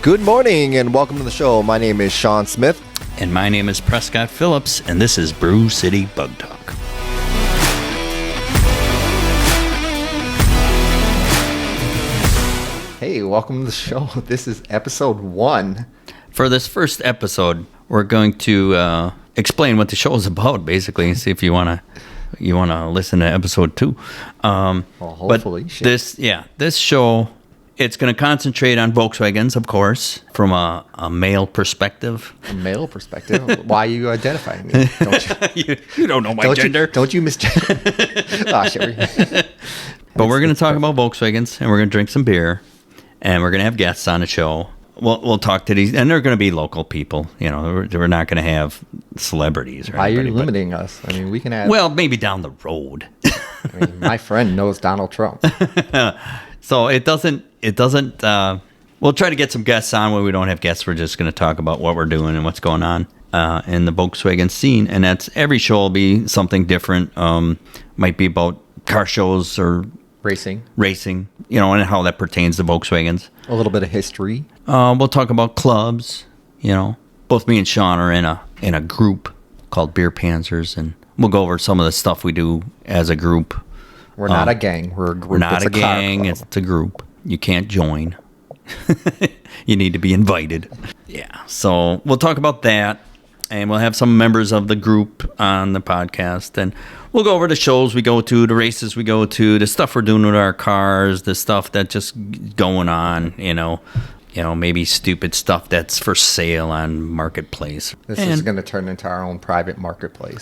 Good morning and welcome to the show. My name is Sean Smith. And my name is Prescott Phillips, and this is Brew City Bug Talk. Hey, welcome to the show. This is episode 1. For this first episode, we're going to explain what the show is about, basically, and see if you want to listen to episode 2. Well, hopefully. But this show, it's going to concentrate on Volkswagens, of course, from a male perspective. A male perspective? Why are you identifying me? Don't you? You don't know my gender. Don't you misgender? Sure. But we're going to talk about Volkswagens, and we're going to drink some beer, and we're going to have guests on the show. We'll talk to these, and they're going to be local people. You know, we're not going to have celebrities. Why are you limiting us? I mean, we can have... Well, maybe down the road. I mean, my friend knows Donald Trump. So it doesn't, we'll try to get some guests on. When we don't have guests, we're just going to talk about what we're doing and what's going on in the Volkswagen scene. And that's, every show will be something different. Might be about car shows or racing, you know, and how that pertains to Volkswagens. A little bit of history. We'll talk about clubs, you know. Both me and Sean are in a group called Beer Panzers, and we'll go over some of the stuff we do as a group. We're not a gang. We're a group. We're not a gang. It's a group. You can't join. You need to be invited. Yeah. So we'll talk about that, and we'll have some members of the group on the podcast, and we'll go over the shows we go to, the races we go to, the stuff we're doing with our cars, the stuff that's just going on, you know, maybe stupid stuff that's for sale on Marketplace. This is going to turn into our own private marketplace.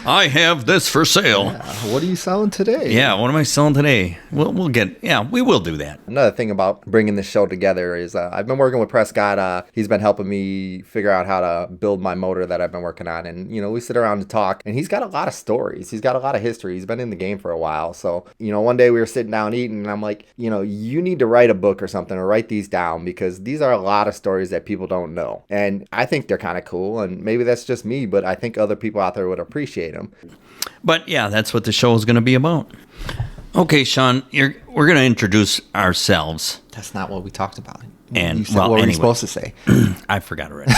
I have this for sale. Yeah. What are you selling today? Yeah, what am I selling today? We will do that. Another thing about bringing this show together is I've been working with Prescott. He's been helping me figure out how to build my motor that I've been working on. And, you know, we sit around and talk, and he's got a lot of stories. He's got a lot of history. He's been in the game for a while. So, you know, one day we were sitting down eating, and I'm like, you know, you need to write a book or something, or write these down, because these are a lot of stories that people don't know. And I think they're kind of cool, and maybe that's just me, but I think other people out there would appreciate them. But yeah, that's what the show is going to be about. Okay, Sean, we're going to introduce ourselves. That's not what we talked about. And what were we supposed to say? I forgot already.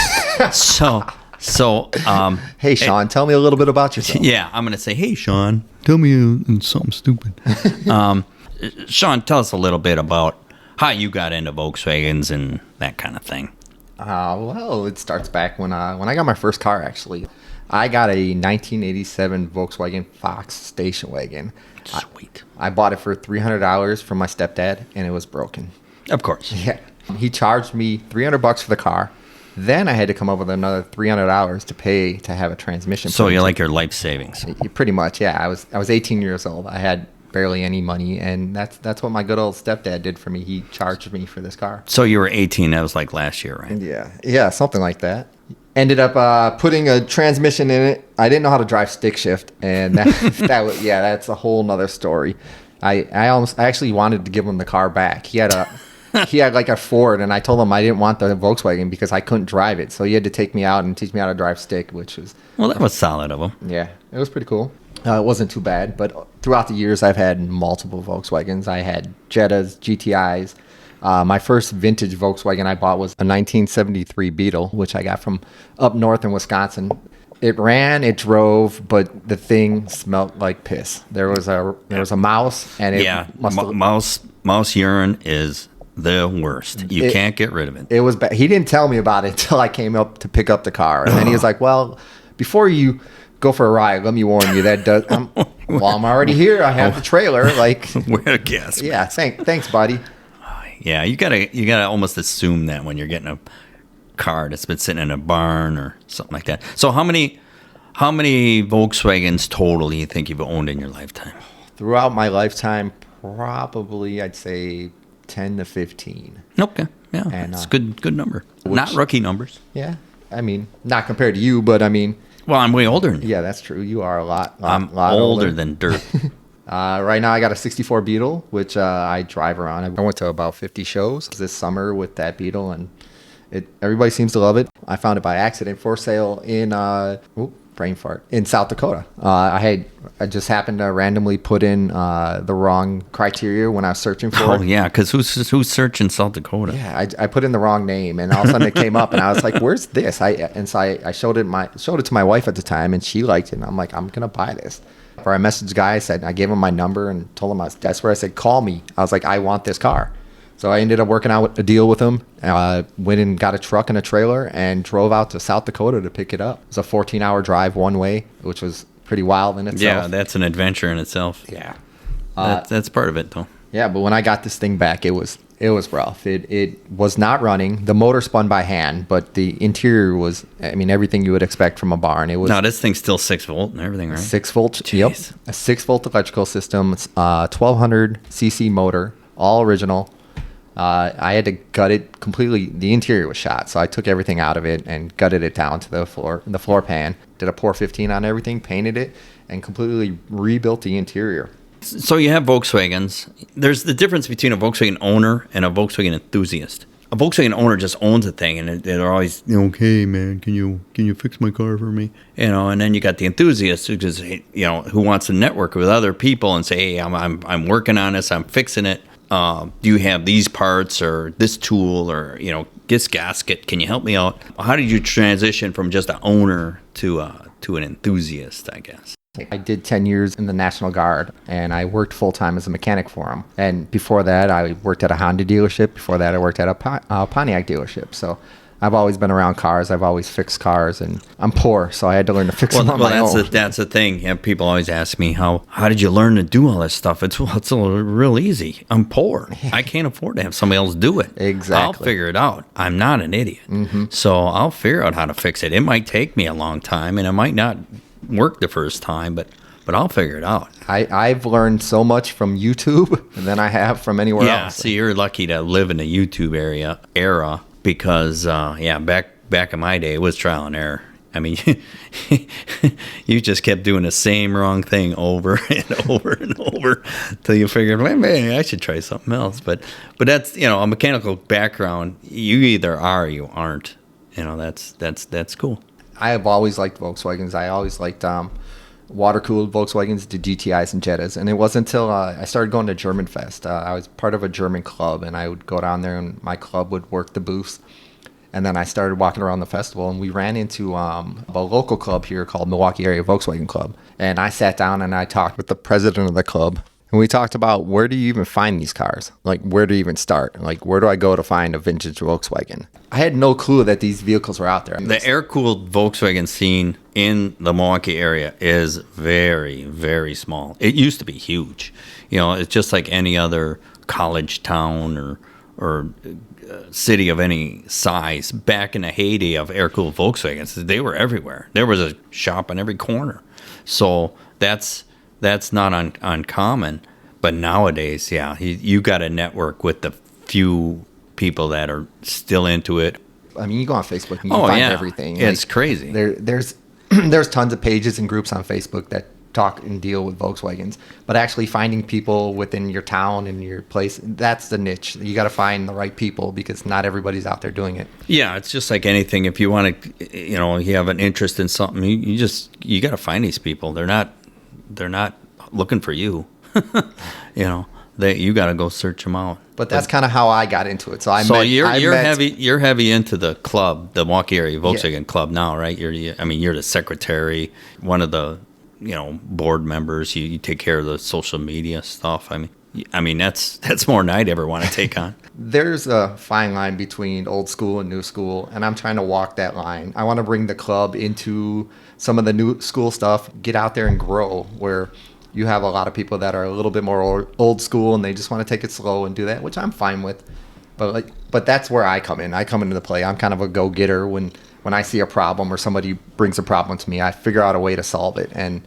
Hey, Sean, tell me a little bit about yourself. Yeah, I'm going to say, hey, Sean, tell me something stupid. Sean, tell us a little bit about how you got into Volkswagens and that kind of thing. Well, it starts back when I got my first car, actually. I got a 1987 Volkswagen Fox station wagon. Sweet. I bought it for $300 from my stepdad, and it was broken. Of course. Yeah. He charged me $300 for the car. Then I had to come up with another $300 to pay to have a transmission. So you like your life savings? Pretty much, yeah. I was 18 years old. I had barely any money, and that's what my good old stepdad did for me. He charged me for this car. So you were 18. That was like last year, right? Yeah, something like that. Ended up putting a transmission in it. I didn't know how to drive stick shift, and that's a whole nother story. I actually wanted to give him the car back. He had like a Ford, and I told him I didn't want the Volkswagen because I couldn't drive it. So he had to take me out and teach me how to drive stick, which was... Well, that was solid of him. Yeah, it was pretty cool. It wasn't too bad, but throughout the years, I've had multiple Volkswagens. I had Jettas, GTIs. My first vintage Volkswagen I bought was a 1973 Beetle, which I got from up north in Wisconsin. It ran, it drove, but the thing smelled like piss. There was a mouse, and it mouse urine is the worst. You can't get rid of it. It was bad. He didn't tell me about it until I came up to pick up the car, and then he was like, "Well, before you go for a ride, let me warn you that does." I'm already here. I have the trailer. Like, we're a guest. Yeah, thanks, buddy. Yeah, you gotta almost assume that when you're getting a car that's been sitting in a barn or something like that. So how many Volkswagens total do you think you've owned in your lifetime? Throughout my lifetime, probably I'd say 10 to 15. Okay, yeah, and it's good number. Not rookie numbers. Yeah, I mean, not compared to you, but I mean. Well, I'm way older than you. Yeah, that's true. You are a lot older than dirt. Right now, I got a 64 Beetle, which I drive around. I went to about 50 shows this summer with that Beetle, and everybody seems to love it. I found it by accident for sale in brain fart, in South Dakota. I just happened to randomly put in the wrong criteria when I was searching for Oh it. yeah, because who's searching South Dakota? Yeah, I put in the wrong name, and all of a sudden it came up, and I was like, "Where's this?" I showed it to my wife at the time, and she liked it. And I'm like, "I'm gonna buy this." Or I messaged the guy. I gave him my number and told him that's where I said, "Call me." I was like, "I want this car." So I ended up working out a deal with him. Went and got a truck and a trailer and drove out to South Dakota to pick it up. It was a 14-hour drive one way, which was pretty wild in itself. Yeah, that's an adventure in itself. Yeah. That's part of it, though. Yeah, but when I got this thing back, it was rough. It was not running. The motor spun by hand, but the interior was, everything you would expect from a barn. It was No, this thing's still 6 volt and everything, right? 6 volt. Jeez. Yep, a 6 volt electrical system, 1200 cc motor, all original. I had to gut it completely. The interior was shot, so I took everything out of it and gutted it down to the floor pan. Did a pour 15 on everything, painted it, and completely rebuilt the interior. So you have Volkswagens. There's the difference between a Volkswagen owner and a Volkswagen enthusiast. A Volkswagen owner just owns a thing, and they're always, okay, man, can you fix my car for me? And then you got the enthusiast who just, who wants to network with other people and say, hey, I'm working on this, I'm fixing it. Do you have these parts or this tool or, this gasket? Can you help me out? How did you transition from just an owner to an enthusiast, I guess? I did 10 years in the National Guard, and I worked full-time as a mechanic for them. And before that, I worked at a Honda dealership. Before that, I worked at a Pontiac delership. So I've always been around cars. I've always fixed cars, and I'm poor, so I had to learn to fix them on my own. That's the thing. Yeah, people always ask me, how did you learn to do all this stuff? It's real easy. I'm poor. I can't afford to have somebody else do it. Exactly. I'll figure it out. I'm not an idiot. Mm-hmm. So I'll figure out how to fix it. It might take me a long time, and it might not work the first time, but I'll figure it out. I've learned so much from YouTube than I have from anywhere else. Yeah, so you're lucky to live in the YouTube era because, back in my day, it was trial and error. You just kept doing the same wrong thing over and over and over till you figured, man, I should try something else. But that's, a mechanical background. You either are or you aren't. That's cool. I have always liked Volkswagens. I always liked water-cooled Volkswagens, the GTIs and Jettas. And it wasn't until I started going to German Fest. I was part of a German club, and I would go down there, and my club would work the booths. And then I started walking around the festival, and we ran into a local club here called Milwaukee Area Volkswagen Club. And I sat down and I talked with the president of the club. And we talked about, where do you even find these cars? Like, where do you even start? Like, where do I go to find a vintage Volkswagen? I had no clue that these vehicles were out there. The air-cooled Volkswagen scene in the Milwaukee area is very, very small. It used to be huge. It's just like any other college town or city of any size. Back in the heyday of air-cooled Volkswagens, they were everywhere. There was a shop on every corner. So that's not uncommon. But nowadays, yeah, you got to network with the few people that are still into it. You go on Facebook and you can find everything. It's crazy. There's tons of pages and groups on Facebook that talk and deal with Volkswagens, but actually finding people within your town and your place, that's the niche. You got to find the right people because not everybody's out there doing it. Yeah, it's just like anything. If you want to, you have an interest in something, you got to find these people. They're not looking for you. You got to go search them out. But that's kind of how I got into it. You're heavy into the club, the Milwaukee Area Volkswagen Club now, right? You're the secretary, one of the board members. You take care of the social media stuff. That's more than I'd ever want to take on. There's a fine line between old school and new school, and I'm trying to walk that line. I want to bring the club into some of the new school stuff, get out there and grow, where you have a lot of people that are a little bit more old school and they just want to take it slow and do that, which I'm fine with. But that's where I come in. I come into the play. I'm kind of a go-getter. When I see a problem or somebody brings a problem to me, I figure out a way to solve it. And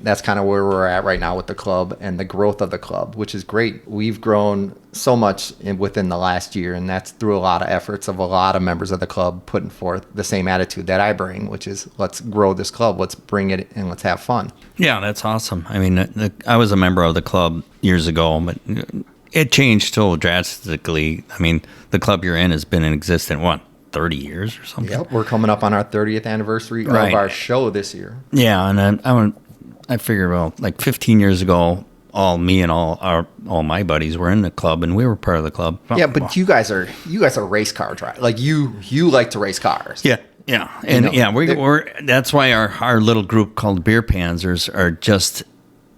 that's kind of where we're at right now with the club and the growth of the club, which is great. We've grown so much within the last year, and that's through a lot of efforts of a lot of members of the club putting forth the same attitude that I bring, which is let's grow this club, let's bring it, and let's have fun. Yeah, that's awesome. I was a member of the club years ago, but it changed so drastically. The club you're in has been in existence, 30 years or something. Yep, we're coming up on our 30th anniversary of our show this year. Yeah, and I figure, well, like 15 years ago, all me and all my buddies were in the club, and we were part of the club. Yeah, but you guys are race car drivers. Like you like to race cars. Yeah, and we're that's why our little group called Beer Panzers are just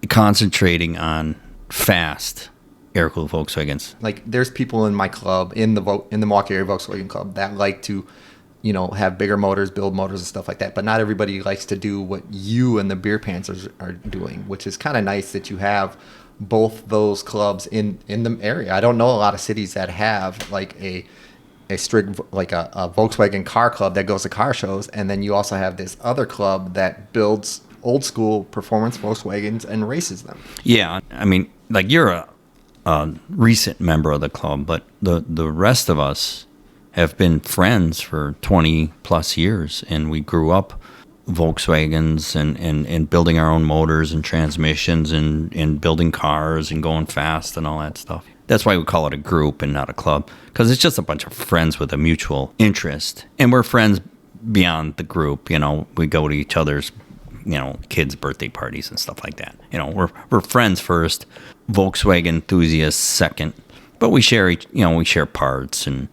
concentrating on fast air-cooled Volkswagens. Like there's people in my club, in the Milwaukee area Volkswagen Club, that like to, have bigger motors, build motors and stuff like that. But not everybody likes to do what you and the Beer Panzers are doing, which is kind of nice that you have both those clubs in the area. I don't know a lot of cities that have like a strict, like a Volkswagen car club that goes to car shows, and then you also have this other club that builds old school performance Volkswagens and races them. Yeah, I mean, like you're a recent member of the club, but the rest of us have been friends for 20 plus years, and we grew up Volkswagens and building our own motors and transmissions and building cars and going fast and all that stuff. That's why we call it a group and not a club, because it's just a bunch of friends with a mutual interest, and we're friends beyond the group. We go to each other's kids' birthday parties and stuff like that. We're friends first, Volkswagen enthusiasts second, but we share we share parts and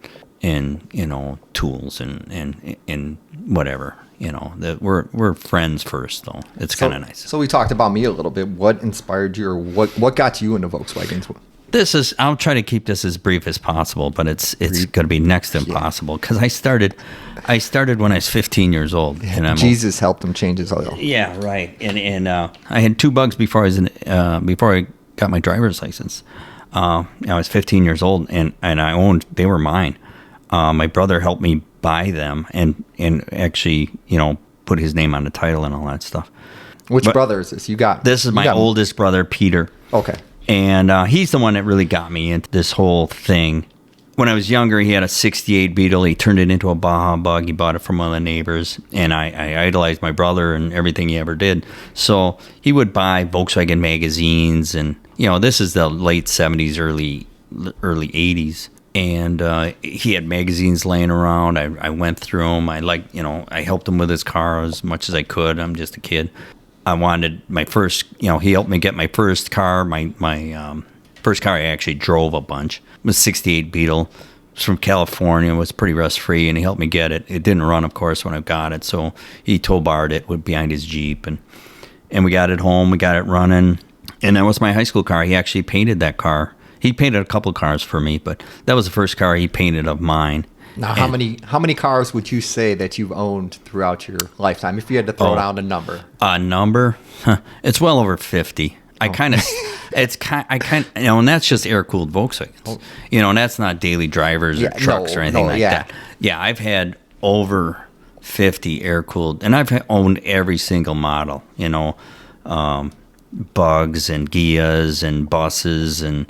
tools and whatever. That we're friends first, though. It's kind of nice. So we talked about me a little bit. What inspired you, or what got you into Volkswagens? I'll try to keep this as brief as possible, but it's going to be next to impossible, because I started when I was 15 years old. And Jesus helped him change his oil. Yeah, right. And I had 2 bugs before I got my driver's license. I was 15 years old, and I they were mine. My brother helped me buy them and actually, put his name on the title and all that stuff. Which brother is this? This is my oldest brother, Peter. Okay. And he's the one that really got me into this whole thing. When I was younger, he had a 68 Beetle. He turned it into a Baja Bug. He bought it from one of the neighbors. And I idolized my brother and everything he ever did. So he would buy Volkswagen magazines. And, this is the late 70s, early 80s. And he had magazines laying around. I went through them. I helped him with his car as much as I could. I'm just a kid. I wanted my first, he helped me get my first car. My first car I actually drove a bunch was 68 Beetle. It was from California. It was pretty rust-free, and he helped me get it. It didn't run, of course, when I got it, so he tow-barred it behind his Jeep, and we got it home. We got it running, and that was my high school car. He actually painted that car. He painted a couple cars for me, but that was the first car he painted of mine. Now, how many cars would you say that you've owned throughout your lifetime, if you had to throw down a number? A number? It's well over 50. And that's just air-cooled Volkswagens. And that's not daily drivers or trucks or anything like that. Yeah, I've had over 50 air-cooled, and I've owned every single model, bugs and Gias and buses and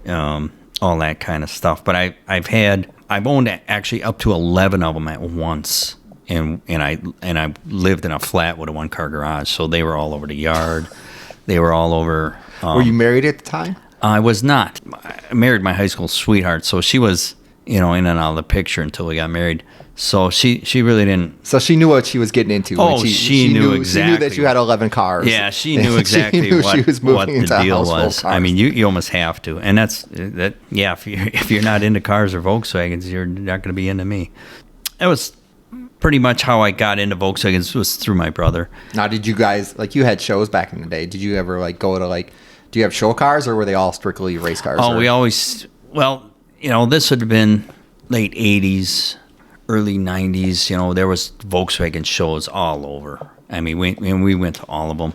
all that kind of stuff. But I've owned actually up to 11 of them at once, and I lived in a flat with a 1-car garage, so they were all over the yard. They were all over. Were you married at the time? I was not. I married my high school sweetheart, so she was in and out of the picture until we got married. So she really didn't. So she knew what she was getting into. Oh, she knew exactly. She knew that you had 11 cars. Yeah, she knew exactly what the deal was. I mean, you almost have to, and that's that. Yeah, if you're not into cars or Volkswagens, you're not going to be into me. That was pretty much how I got into Volkswagens, was through my brother. Now, did you guys, you had shows back in the day? Did you ever go to do you have show cars, or were they all strictly race cars? Oh, we always. Well, this would have been late 80s. Early 90s, there was Volkswagen shows all over. I mean, we went to all of them.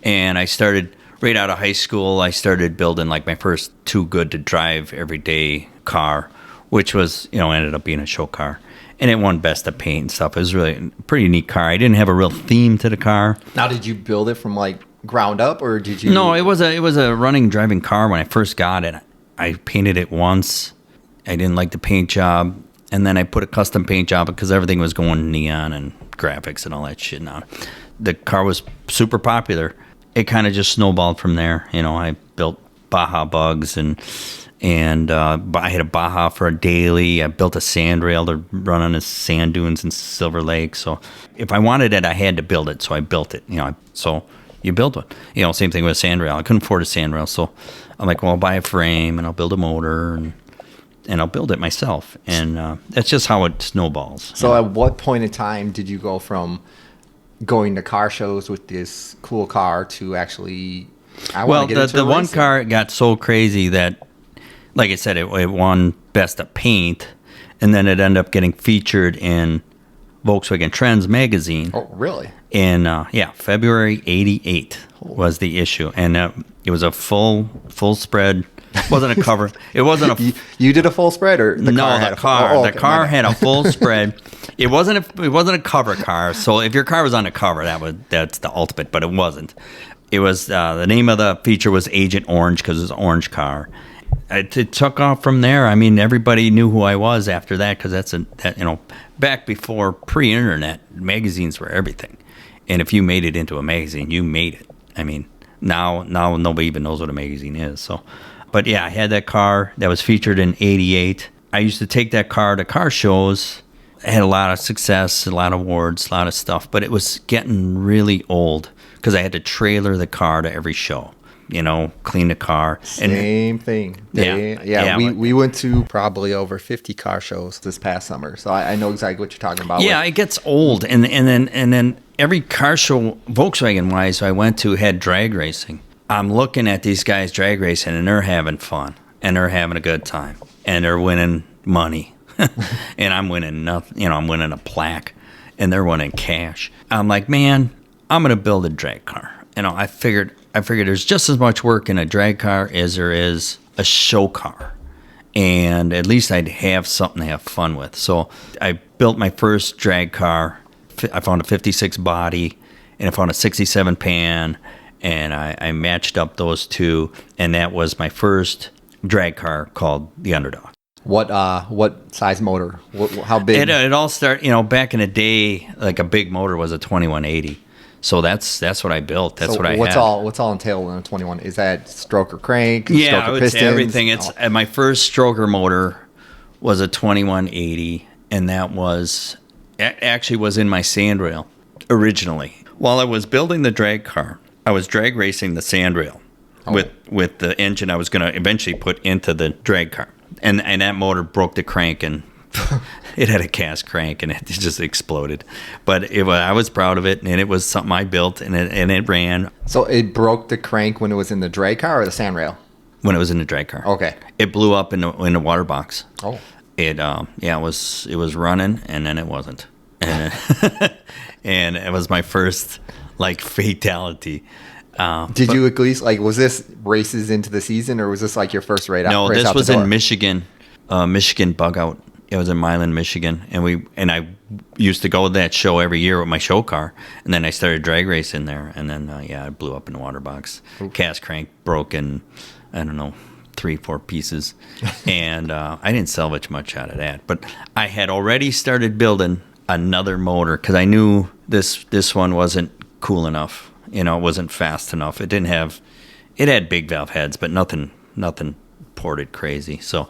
And I started, right out of high school, I started building my first too good to drive everyday car, which was, ended up being a show car. And it won best of paint and stuff. It was really a pretty neat car. I didn't have a real theme to the car. Now, did you build it from ground up, or did you? No, it was a running, driving car when I first got it. I painted it once. I didn't like the paint job. And then I put a custom paint job because everything was going neon and graphics and all that shit now. The car was super popular. It kind of just snowballed from there. I built Baja Bugs and And I had a Baja for a daily. I built a sand rail to run on the sand dunes in Silver Lake. So if I wanted it, I had to build it. So I built it. So you build one. Same thing with a sand rail. I couldn't afford a sand rail, so I'm like, well, I'll buy a frame and I'll build a motor and I'll build it myself. And that's just how it snowballs. So at what point in time did you go from going to car shows with this cool car to actually? The one car got so crazy that, like I said, it won Best of Paint, and then it ended up getting featured in Volkswagen Trends magazine. Oh, really? In February '88 was the issue, and it was a full spread. It wasn't a cover. It wasn't a. You did a full spread, or the car had the car? Okay, the car had a full spread. It wasn't a cover car. So if your car was on the cover, that's the ultimate. But it wasn't. It was the name of the feature was Agent Orange because it was an orange car. It took off from there. I mean, everybody knew who I was after that because back before pre-internet, magazines were everything. And if you made it into a magazine, you made it. I mean, now nobody even knows what a magazine is. So, but yeah, I had that car that was featured in '88. I used to take that car to car shows. I had a lot of success, a lot of awards, a lot of stuff. But it was getting really old because I had to trailer the car to every show. Clean the car. Same thing. Yeah. We went to probably over 50 car shows this past summer, so I know exactly what you're talking about. Yeah, it gets old, and then every car show Volkswagen wise I went to had drag racing. I'm looking at these guys drag racing, and they're having fun, and they're having a good time, and they're winning money, and I'm winning nothing. I'm winning a plaque, and they're winning cash. I'm like, man, I'm gonna build a drag car. I figured there's just as much work in a drag car as there is a show car. And at least I'd have something to have fun with. So I built my first drag car. I found a 56 body, and I found a 67 pan, and I matched up those two, and that was my first drag car called the Underdog. What size motor? How big? It all started, back in the day, like a big motor was a 2180. So that's what I built. That's what I had. What's all entailed in a 21? Is that stroker crank? Yeah, stroker I would pistons? say everything. It's my first stroker motor was a 2180, and that was in my sand rail originally. While I was building the drag car, I was drag racing the sand rail with the engine I was going to eventually put into the drag car, and that motor broke the crank and. It had a cast crank and it just exploded, but I was proud of it, and it was something I built, and it ran. So it broke the crank when it was in the drag car or the sand rail? When it was in the drag car. Okay. It blew up in the water box. Oh. It was running, and then it wasn't, and and it was my first fatality. Did you at least was this races into the season, or was this your first race out? No, this was in Michigan, Michigan Bug Out. It was in Milan, Michigan, and I used to go to that show every year with my show car, and then I started drag racing there, and then it blew up in the water box. Oof. Cast crank broke in, I don't know, 3-4 pieces, and I didn't salvage much out of that. But I had already started building another motor because I knew this one wasn't cool enough. It wasn't fast enough. It had big valve heads, but nothing ported crazy. So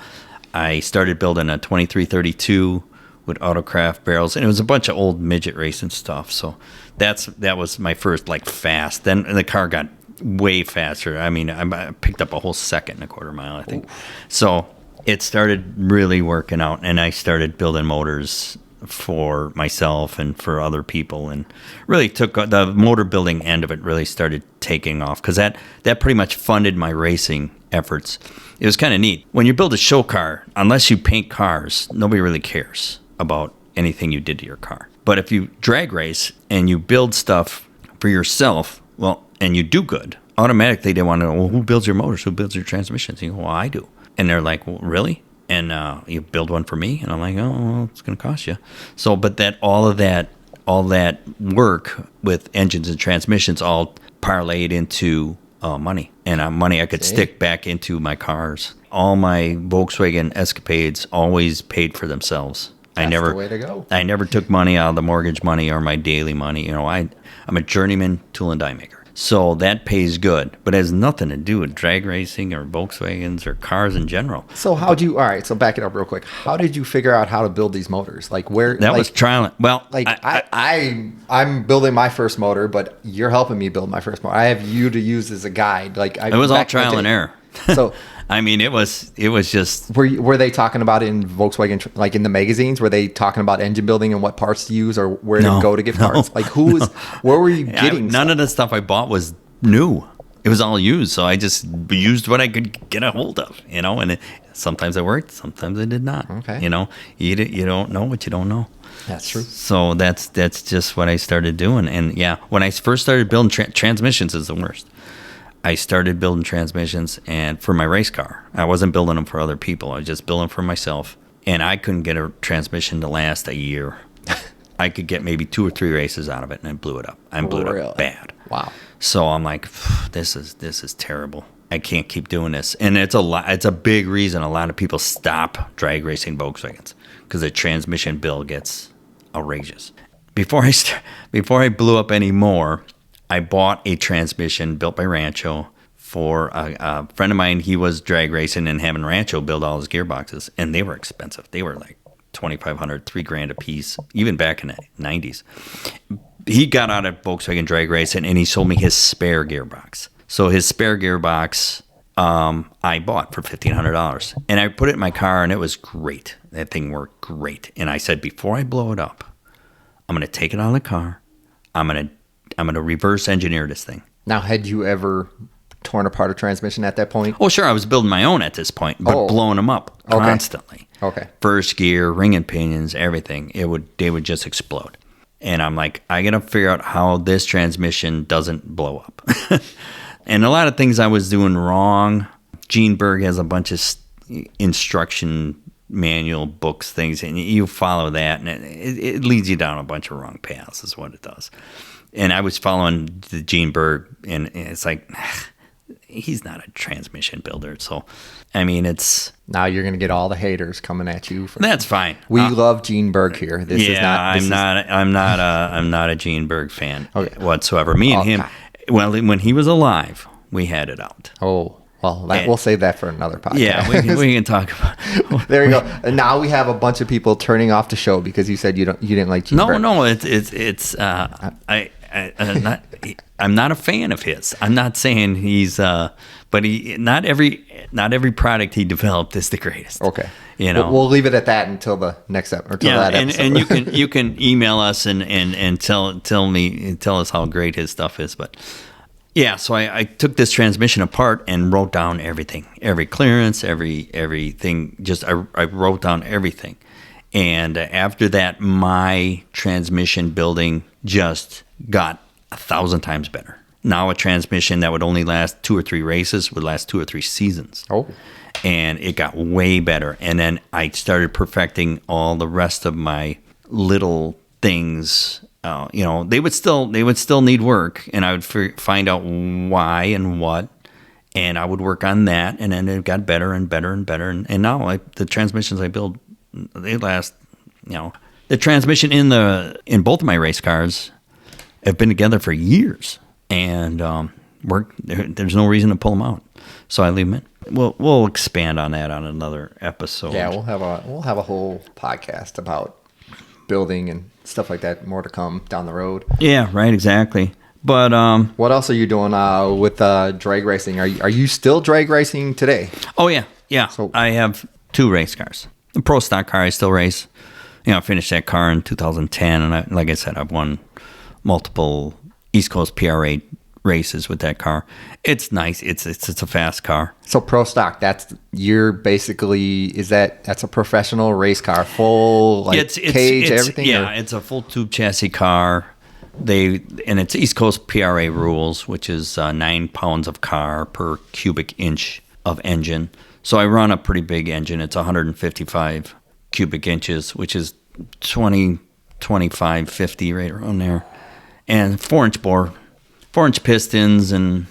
I started building a 2332 with autocraft barrels, and it was a bunch of old midget racing stuff. So that was my first fast. Then the car got way faster. I mean, I picked up a whole second and a quarter mile, I think. Ooh. So it started really working out, and I started building motors for myself and for other people, and really took the motor building end of it really started taking off because that pretty much funded my racing efforts. It was kind of neat. When you build a show car, unless you paint cars, nobody really cares about anything you did to your car. But if you drag race and you build stuff for yourself, and you do good, automatically they want to know, well, who builds your motors? Who builds your transmissions? You go, well, I do. And they're like, well, really? And you build one for me? And I'm like, oh, well, it's going to cost you. So, but all that work with engines and transmissions all parlayed into money, and money I could stick back into my cars. All my Volkswagen escapades always paid for themselves. That's the way to go. I never took money out of the mortgage money or my daily money. I'm a journeyman tool and die maker. So that pays good, but it has nothing to do with drag racing or Volkswagens or cars in general. So how'd you? All right, so back it up real quick. How did you figure out how to build these motors? Like where? That like, was trial. Well, Like I'm building my first motor, but you're helping me build my first motor. I have you to use as a guide. Like it was all trial and error. So I mean, it was just were they talking about it in Volkswagen, like in the magazines? Were they talking about engine building and what parts to use or where to go to get parts? Like where were you getting? none of the stuff I bought was new. It was all used, so I just used what I could get a hold of, and sometimes it worked, sometimes it did not. Okay. You don't know what you don't know. That's true. So that's just what I started doing. And yeah, when I first started building transmissions is the worst. I started building transmissions and for my race car. I wasn't building them for other people. I was just building for myself. And I couldn't get a transmission to last a year. I could get maybe 2 or 3 races out of it, and I blew it up. I blew it up bad. Wow. So I'm like, this is terrible. I can't keep doing this. And it's a big reason a lot of people stop drag racing Volkswagens because the transmission bill gets outrageous. Before I blew up any more, I bought a transmission built by Rancho for a friend of mine. He was drag racing and having Rancho build all his gearboxes, and they were expensive. They were like $2,500, $3,000 a piece, even back in the 90s. He got out of Volkswagen drag racing, and he sold me his spare gearbox. So his spare gearbox I bought for $1,500, and I put it in my car, and it was great. That thing worked great. And I said, before I blow it up, I'm going to take it out of the car. I'm going to reverse engineer this thing. Now, had you ever torn apart a transmission at that point? Oh, sure. I was building my own at this point, but blowing them up constantly. Okay. First gear, ring and pinions, everything. They would just explode. And I'm like, I got to figure out how this transmission doesn't blow up. And a lot of things I was doing wrong. Gene Berg has a bunch of instruction manual books, things, and you follow that, and it leads you down a bunch of wrong paths is what it does. And I was following the Gene Berg, and it's like, he's not a transmission builder. So, I mean, it's... Now you're going to get all the haters coming at you. That's fine. We love Gene Berg here. I'm not a Gene Berg fan whatsoever. Me and him, when he was alive, we had it out. Oh, well, we'll save that for another podcast. Yeah, we can talk about it. There you go. And now we have a bunch of people turning off the show because you said you didn't like Gene Berg. No, I'm not a fan of his. I'm not saying he's, but not every product he developed is the greatest. Okay, we'll leave it at that until the next episode. And you can email us and tell us how great his stuff is. But yeah, so I took this transmission apart and wrote down everything, every clearance, everything. Just I wrote down everything, and after that, my transmission building just got 1,000 times better. Now a transmission that would only last 2 or 3 races would last 2 or 3 seasons. Oh. And it got way better. And then I started perfecting all the rest of my little things. They would still need work, and I would find out why and what, and I would work on that, and then it got better and better and better. And now the transmissions I build, they last. The transmission in both of my race cars have been together for years, and work. There's no reason to pull them out, so I leave them in. We'll expand on that on another episode. Yeah, we'll have a whole podcast about building and stuff like that. More to come down the road. Yeah, right, exactly. But what else are you doing with drag racing? Are you still drag racing today? Oh yeah. So I have 2 race cars. The pro stock car I still race. I finished that car in 2010, and like I said, I've won multiple East Coast PRA races with that car. It's nice. It's a fast car. So pro stock, that's a professional race car, full cage, everything. Yeah, it's a full tube chassis car. And it's East Coast PRA rules, which is 9 pounds of car per cubic inch of engine. So I run a pretty big engine. It's 155 cubic inches, which is 20, 25, 50 right around there. And 4-inch bore, 4-inch pistons, and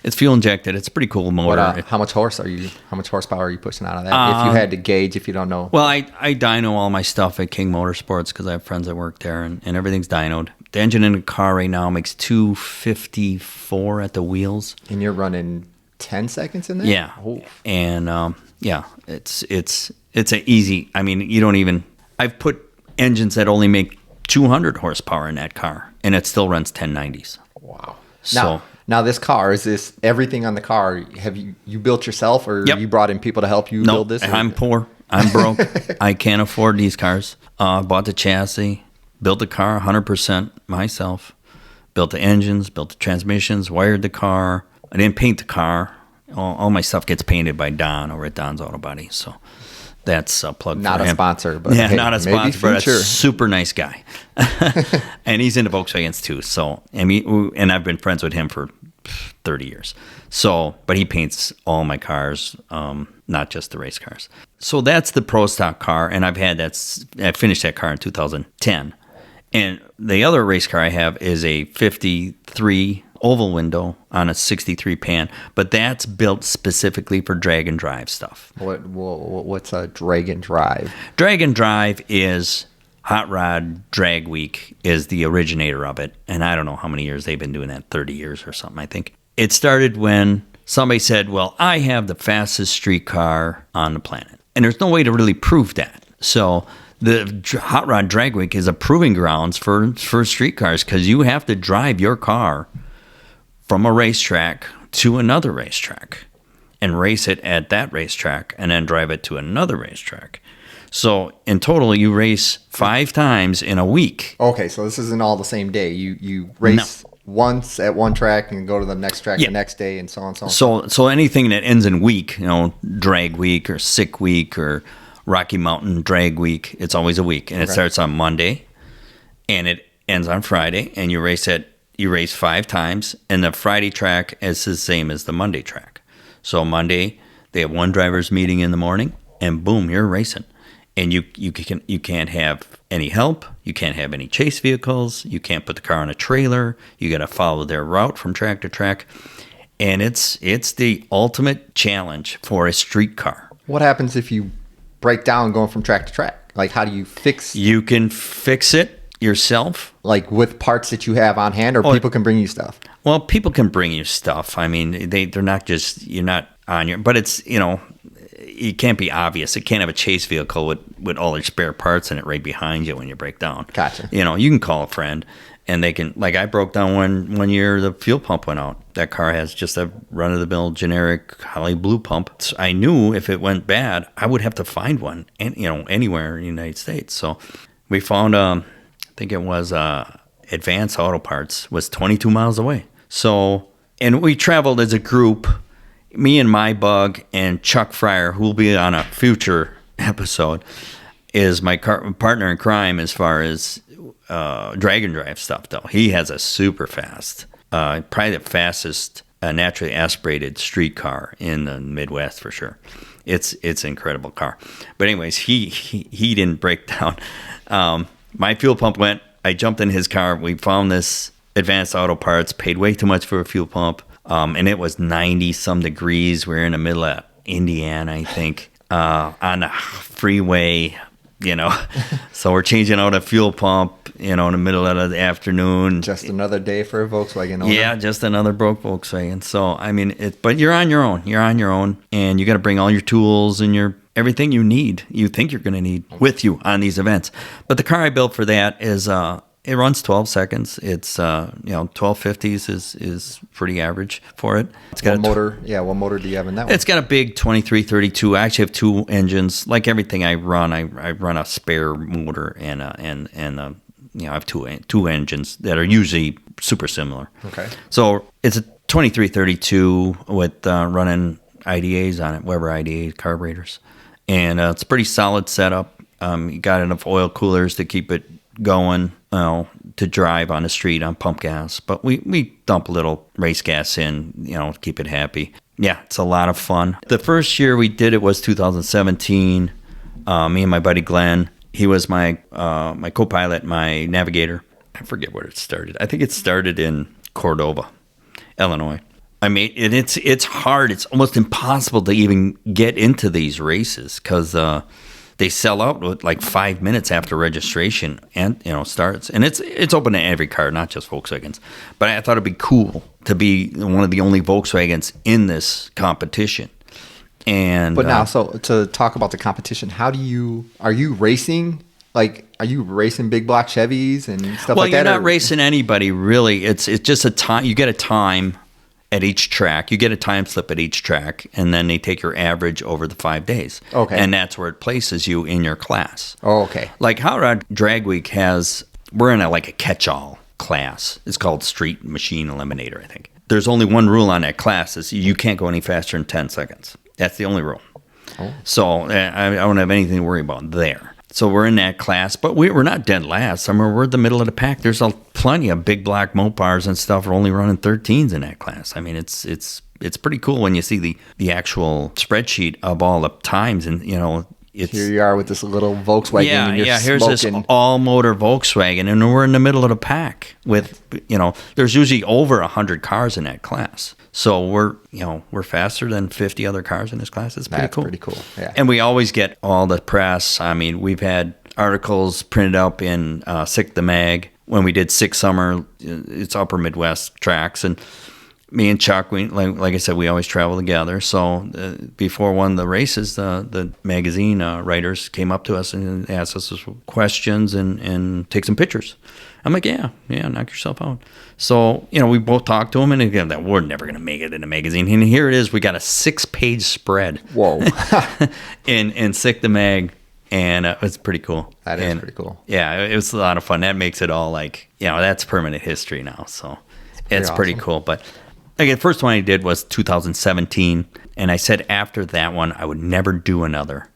It's fuel injected. It's a pretty cool motor. How much horsepower are you pushing out of that? If you had to gauge, if you don't know. Well, I dyno all my stuff at King Motorsports because I have friends that work there, and everything's dynoed. The engine in the car right now makes 254 at the wheels. And you're running 10 seconds in there? Yeah. Oh. And it's an easy. I mean, you don't even. I've put engines that only make 200 horsepower in that car, and it still runs 1090s. Wow. So now this car, is this everything on the car? Have you built yourself, or you brought in people to help you build this? I'm poor. I'm broke. I can't afford these cars. Bought the chassis, built the car 100% myself. Built the engines, built the transmissions, wired the car. I didn't paint the car. All my stuff gets painted by Don over at Don's Auto Body. So that's a plug not for a him. Sponsor, but yeah, hey, not a sponsor, but a future. super nice guy. And he's into Volkswagens too. So and I've been friends with him for 30 years. So, but he paints all my cars, not just the race cars. So that's the Pro Stock car, and I finished that car in 2010. And the other race car I have is a 53 oval window on a 63 pan, but that's built specifically for drag and drive stuff. What's a drag and drive? Drag and drive is Hot Rod Drag Week is the originator of it, and I don't know how many years they've been doing that, 30 years or something, I think. It started when somebody said, well, I have the fastest street car on the planet, and there's no way to really prove that. So the Hot Rod Drag Week is a proving grounds for street cars, because you have to drive your car from a racetrack to another racetrack and race it at that racetrack and then drive it to another racetrack. So in total, you race 5 times in a week. Okay, so this isn't all the same day. You race once at one track and go to the next track the next day, and so on and so on. So anything that ends in week, drag week or sick week or Rocky Mountain Drag Week, it's always a week. And it starts on Monday and it ends on Friday, and you race 5 times, and the Friday track is the same as the Monday track. So Monday, they have one driver's meeting in the morning, and boom, you're racing. And you can't have any help. You can't have any chase vehicles. You can't put the car on a trailer. You got to follow their route from track to track. And it's the ultimate challenge for a street car. What happens if you break down going from track to track? Like, how do you fix? You can fix it yourself. Like with parts that you have on hand, or people can bring you stuff? Well, people can bring you stuff. I mean, they're not just, you're not on your, but it's, it can't be obvious. It can't have a chase vehicle with all their spare parts in it right behind you when you break down. Gotcha. You can call a friend, and they can, like I broke down one year, the fuel pump went out. That car has just a run-of-the-mill generic Holly Blue pump. So I knew if it went bad, I would have to find one, and anywhere in the United States. So we found, I think it was Advanced Auto Parts, was 22 miles away. So, and we traveled as a group. Me and my bug and Chuck Fryer, who will be on a future episode, is my partner in crime as far as drag and drive stuff, though. He has a super fast, probably the fastest naturally aspirated street car in the Midwest for sure. It's an incredible car. But anyways, he didn't break down. My fuel pump went. I jumped in his car. We found this Advanced Auto Parts, paid way too much for a fuel pump. And it was 90-some degrees. We were in the middle of Indiana, I think, on a freeway, So we're changing out a fuel pump, in the middle of the afternoon. Just another day for a Volkswagen owner. Yeah, just another broke Volkswagen. So, I mean, but you're on your own. You're on your own, and you got to bring all your tools and everything you need, you think you're going to need with you on these events. But the car I built for that is... it runs 12 seconds. It's 1250s is pretty average for it. It's got what motor do you have in that one? It's got a big 2332. I actually have 2 engines. Like everything I run a spare motor and I have two engines that are usually super similar. Okay. So it's a 2332 with running IDAs on it, Weber IDA carburetors, and it's a pretty solid setup. You got enough oil coolers to keep it going, to drive on the street on pump gas, but we dump a little race gas in, to keep it happy. Yeah, it's a lot of fun. The first year we did it was 2017. Me and my buddy Glenn, he was my co-pilot, my navigator. I forget where it started. I think it started in Cordova, Illinois. I mean, it's hard. It's almost impossible to even get into these races because they sell out with like 5 minutes after registration and starts. And it's open to every car, not just Volkswagens. But I thought it'd be cool to be one of the only Volkswagens in this competition. And but now, so to talk about the competition, are you racing? Like, are you racing big block Chevys and stuff like that? Well, you're not racing anybody really. It's just a time. You get a time at each track. You get a time slip at each track, and then they take your average over the 5 days. Okay. And that's where it places you in your class. Oh, okay. Like Hot Rod Drag Week we're in a catch-all class. It's called Street Machine Eliminator, I think. There's only one rule on that class is you can't go any faster than 10 seconds. That's the only rule. Oh. So I don't have anything to worry about there. So we're in that class, but we're not dead last. I mean, we're in the middle of the pack. There's plenty of big black Mopars and stuff. We're only running 13s in that class. I mean, it's pretty cool when you see the actual spreadsheet of all the times, and it's here you are with this little Volkswagen. And you're here's smoking. this all-motor Volkswagen, and we're in the middle of the pack with there's usually over 100 cars in that class. So we're faster than 50 other cars in this class. It's pretty cool. Pretty cool. Yeah. And we always get all the press. I mean, we've had articles printed up in Sick the Mag when we did Sick Summer. It's Upper Midwest tracks, and me and Chuck, like I said, we always travel together. So before one of the races, the magazine writers came up to us and asked us questions and take some pictures. I'm like, yeah, knock yourself out. So, we both talked to him, and again, that we're never going to make it in a magazine. And here it is. We got a 6-page spread. Whoa. in Sick the Mag, and it's pretty cool. That is pretty cool. Yeah, it was a lot of fun. That makes it all that's permanent history now. So it's awesome. pretty cool. But the first one I did was 2017, and I said after that one, I would never do another.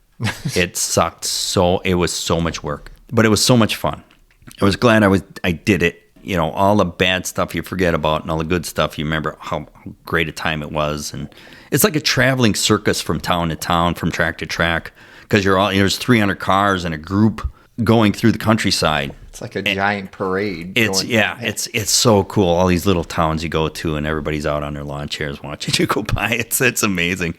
It sucked it was so much work, but it was so much fun. I was glad I did it. All the bad stuff you forget about, and all the good stuff you remember how great a time it was. And it's like a traveling circus from town to town, from track to track, because there's 300 cars in a group going through the countryside. It's like a giant parade. It's so cool. All these little towns you go to, and everybody's out on their lawn chairs watching you go by. It's amazing.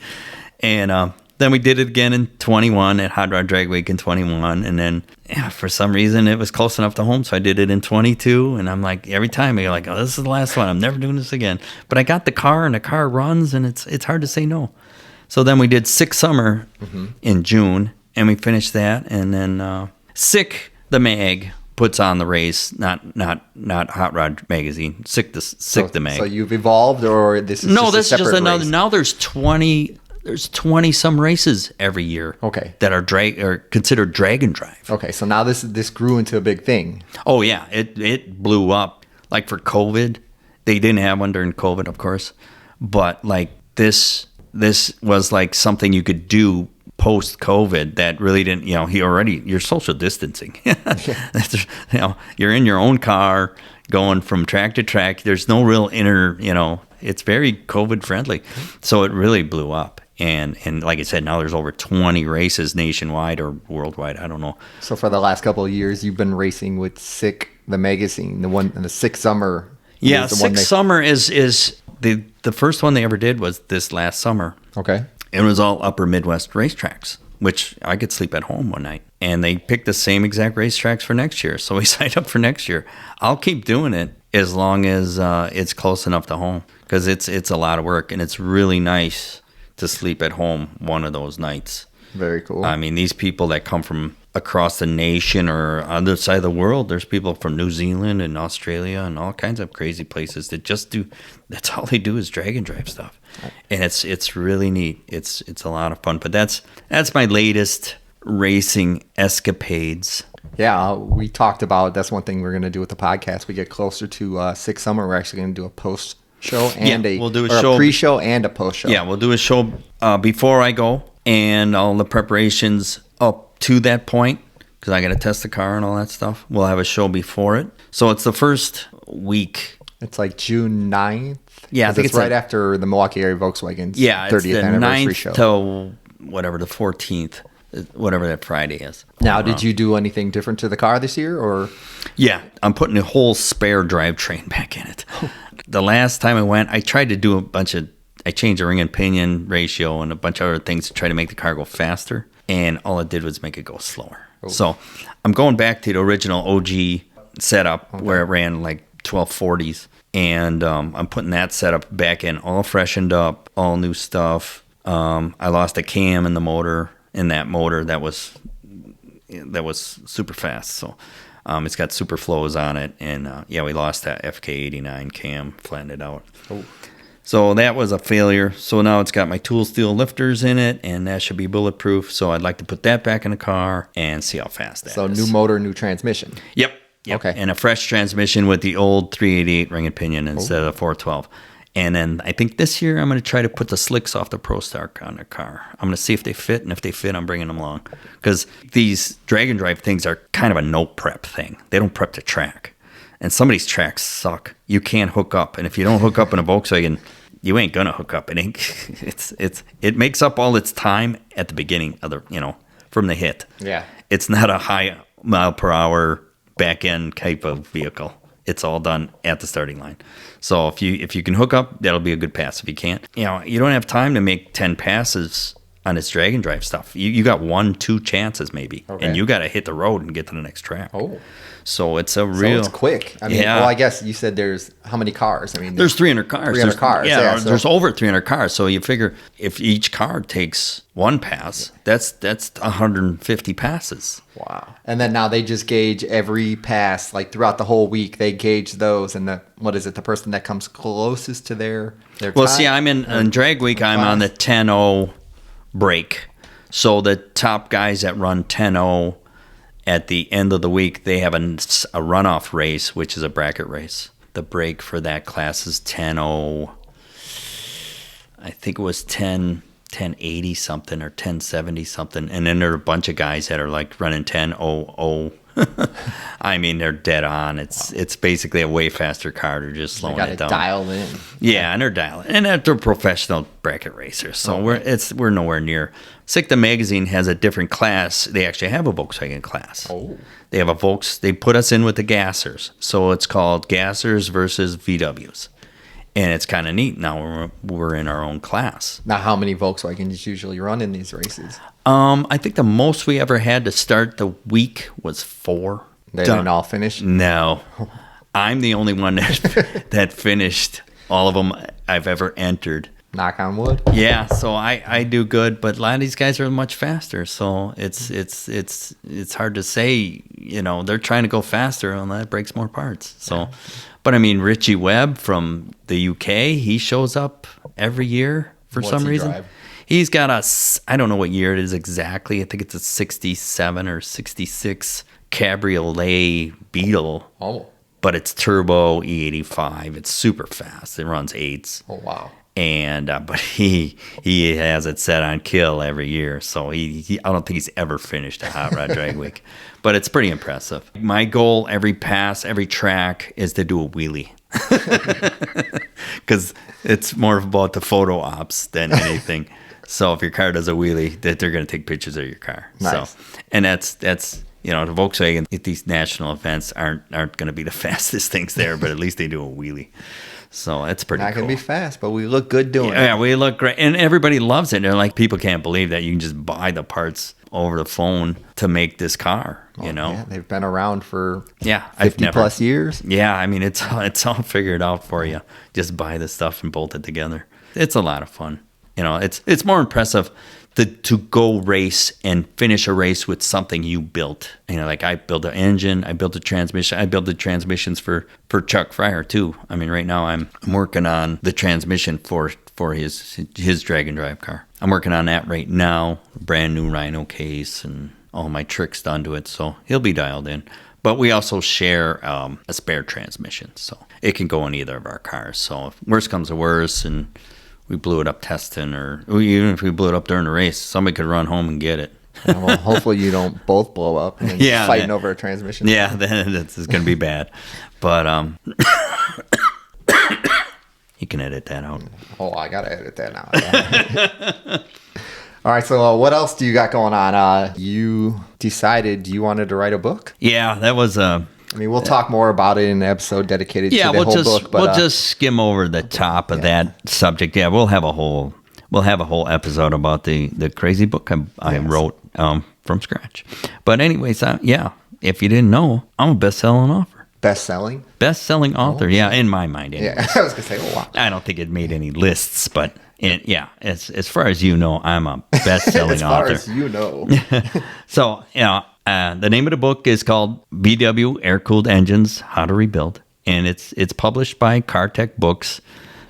And then we did it again in 21 at Hot Rod Drag Week in 21. And then for some reason it was close enough to home, so I did it in 22. And I'm like, every time you're like, oh, this is the last one. I'm never doing this again. But I got the car, and the car runs, and it's hard to say no. So then we did Sick Summer in June, and we finished that. And then Sick the Mag puts on the race, not Hot Rod Magazine. Sick the Mag. So you've evolved, or this is this is just another. race? Now there's 20 some races every year. Okay. That are considered drag and drive. Okay, so now this grew into a big thing. Oh yeah, it blew up. Like for COVID, they didn't have one during COVID, of course, but like this was like something you could do post COVID that really didn't. You're social distancing. You're in your own car going from track to track. There's no real inner. It's very COVID friendly, so it really blew up. And like I said, now there's over 20 races nationwide or worldwide. I don't know. So for the last couple of years, you've been racing with Sick the Magazine, the Sick Summer. Yeah, Sick Summer is the first one they ever did was this last summer. Okay. It was all Upper Midwest racetracks, which I could sleep at home one night. And they picked the same exact racetracks for next year. So we signed up for next year. I'll keep doing it as long as it's close enough to home, because it's a lot of work, and it's really nice to sleep at home one of those nights. Very cool. I mean, these people that come from across the nation or other side of the world, there's people from New Zealand and Australia and all kinds of crazy places that that's all they do is drag and drive stuff. And it's really neat. It's a lot of fun. But that's my latest racing escapades. Yeah, we talked about, that's one thing we're going to do with the podcast. We get closer to Sick Summer, we're actually going to do a post show and we'll do a pre-show and a post show. Yeah, we'll do a show before I go, and all the preparations up to that point, because I got to test the car and all that stuff. We'll have a show before it. So it's the first week. It's like June 9th. Yeah, I think it's right after the Milwaukee area Volkswagen's 30th anniversary show. To whatever the 14th, whatever that Friday is. Now, did you do anything different to the car this year, or? Yeah, I'm putting a whole spare drivetrain back in it. The last time I went, I tried to do I changed the ring and pinion ratio and a bunch of other things to try to make the car go faster. And all it did was make it go slower. Oh. So I'm going back to the original OG setup where it ran like 1240s. And I'm putting that setup back in, all freshened up, all new stuff. I lost a cam in the motor, that was super fast. So it's got super flows on it. And we lost that FK89 cam, flattened it out. Oh. So that was a failure. So now it's got my tool steel lifters in it, and that should be bulletproof. So I'd like to put that back in the car and see how fast that is. So new motor, new transmission. Yep. Okay. And a fresh transmission with the old 388 ring and pinion instead of 412. And then I think this year I'm going to try to put the slicks off the ProStar on the car. I'm going to see if they fit, and if they fit, I'm bringing them along. Because these drag and drive things are kind of a no prep thing. They don't prep the track. And some of these tracks suck. You can't hook up. And if you don't hook up in a Volkswagen, you ain't going to hook up. It makes up all its time at the beginning of from the hit. Yeah. It's not a high mile per hour back end type of vehicle. It's all done at the starting line. So if you can hook up, that'll be a good pass. If you can't, you don't have time to make 10 passes on this drag and drive stuff. You got 1-2 chances maybe, and you got to hit the road and get to the next track. Oh. So it's it's quick. I mean, well, I guess you said there's how many cars? I mean, there's 300 cars. 300 cars. Yeah, there's over 300 cars. So you figure if each car takes one pass, that's 150 passes. Wow. And then now they just gauge every pass, like throughout the whole week. They gauge those, and the person that comes closest to their Well, time? see, I'm in drag week. I'm on the 10:0 break. So the top guys that run 10:0. At the end of the week, they have a runoff race, which is a bracket race. The break for that class is 10:0. I think it was 10:80 something or 10:70 something. And then there are a bunch of guys that are like running 10:00. I mean, they're dead on. It's basically a way faster car. They're just slowing it down. Dial in. Yeah, and they're dialing. And they're professional bracket racers. So we're nowhere near. SICTA Magazine has a different class. They actually have a Volkswagen class. Oh. They have they put us in with the gassers. So it's called gassers versus VWs. And it's kind of neat. Now we're in our own class. Now, how many Volkswagens usually run in these races? I think the most we ever had to start the week was 4. They didn't all finish? No. I'm the only one that finished all of them I've ever entered. Knock on wood. Yeah, so I do good, but a lot of these guys are much faster. So it's hard to say. They're trying to go faster, and that breaks more parts. So. Yeah. But I mean, Richie Webb from the UK, he shows up every year for some reason. Drive? He's got I don't know what year it is exactly. I think it's a 67 or 66 Cabriolet Beetle. Oh. But it's turbo E85. It's super fast. It runs 8s. Oh, wow. And but he has it set on kill every year. So I don't think he's ever finished a Hot Rod Drag Week. But it's pretty impressive. My goal every pass, every track is to do a wheelie. Because it's more about the photo ops than anything. So if your car does a wheelie, they're going to take pictures of your car. Nice. So, and that's the Volkswagen at these national events aren't going to be the fastest things there, but at least they do a wheelie. So it's pretty cool. Not going to be fast, but we look good doing it. Yeah, we look great. And everybody loves it. They're like, people can't believe that you can just buy the parts over the phone to make this car, Yeah, they've been around for 50 plus years. Yeah, I mean, it's all figured out for you. Just buy the stuff and bolt it together. It's a lot of fun. It's more impressive to go race and finish a race with something you built. Like I built an engine, I built a transmission, I built the transmissions for Chuck Fryer too. I mean, right now I'm working on the transmission for his drag and drive car. I'm working on that right now, brand new Rhino case and all my tricks done to it. So he'll be dialed in. But we also share a spare transmission, so it can go in either of our cars. So if worst comes to worst and we blew it up testing, or even if we blew it up during the race, somebody could run home and get it. Well, hopefully you don't both blow up and fighting over a transmission. Yeah, then it's going to be bad. But you can edit that out. Oh, I got to edit that out. Yeah. All right, so what else do you got going on? You decided you wanted to write a book? Yeah, that was I mean, we'll talk more about it in an episode dedicated to the we'll whole just book. But we'll just skim over the top of that subject. Yeah, we'll have a whole episode about the crazy book I wrote from scratch. But anyways, if you didn't know, I'm a best-selling author. Best-selling author, in my mind. Anyways. Yeah, I was gonna say, oh wow. I don't think it made any lists, but as far as you know, I'm a best-selling author. As far as you know. So, the name of the book is called VW Air-Cooled Engines: How to Rebuild, and it's published by CarTech Books.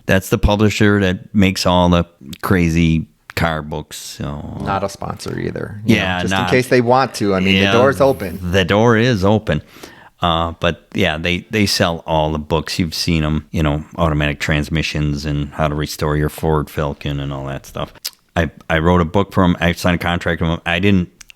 That's the publisher that makes all the crazy car books. So not a sponsor either. Just in case they want to. I mean, the door's open. The door is open. But they sell all the books. You've seen them, automatic transmissions and how to restore your Ford Falcon and all that stuff. I wrote a book for them. I signed a contract with them.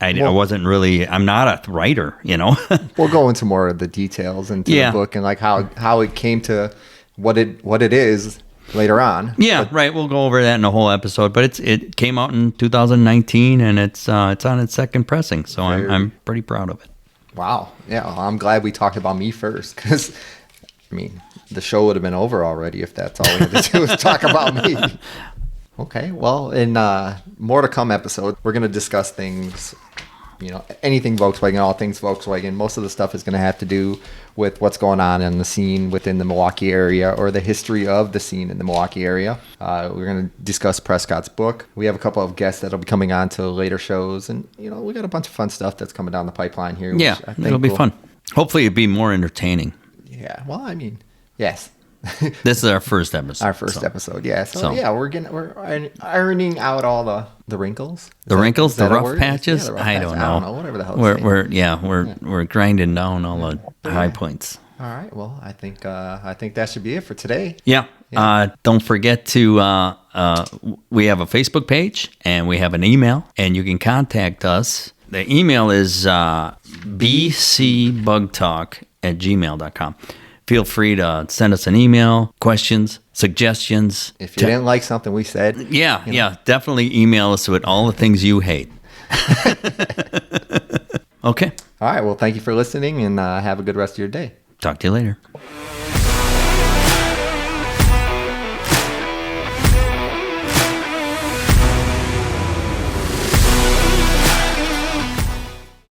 I wasn't really, I'm not a writer, We'll go into more of the details into the book and like how it came to what it is later on. Yeah, right. We'll go over that in a whole episode. But it came out in 2019 and it's on its second pressing. So I'm pretty proud of it. Wow. Yeah. Well, I'm glad we talked about me first because, I mean, the show would have been over already if that's all we had to do was talk about me. Okay. Well, in more to come episode, we're going to discuss things, anything Volkswagen, all things Volkswagen. Most of the stuff is going to have to do with what's going on in the scene within the Milwaukee area or the history of the scene in the Milwaukee area. We're going to discuss Prescott's book. We have a couple of guests that'll be coming on to later shows. And, we got a bunch of fun stuff that's coming down the pipeline here. Yeah, it'll be fun. Hopefully it'll be more entertaining. Yeah, well, I mean, yes. This is our first episode. Episode, yeah. So we're ironing out all the wrinkles. The rough patches. Yeah, I don't know. Whatever the hell. We're grinding down all the high points. All right. Well, I think that should be it for today. Yeah. Don't forget to we have a Facebook page and we have an email, and you can contact us. The email is bcbugtalk@gmail.com. Feel free to send us an email, questions, suggestions. If you didn't like something we said. Definitely email us with all the things you hate. Okay. All right. Well, thank you for listening and have a good rest of your day. Talk to you later.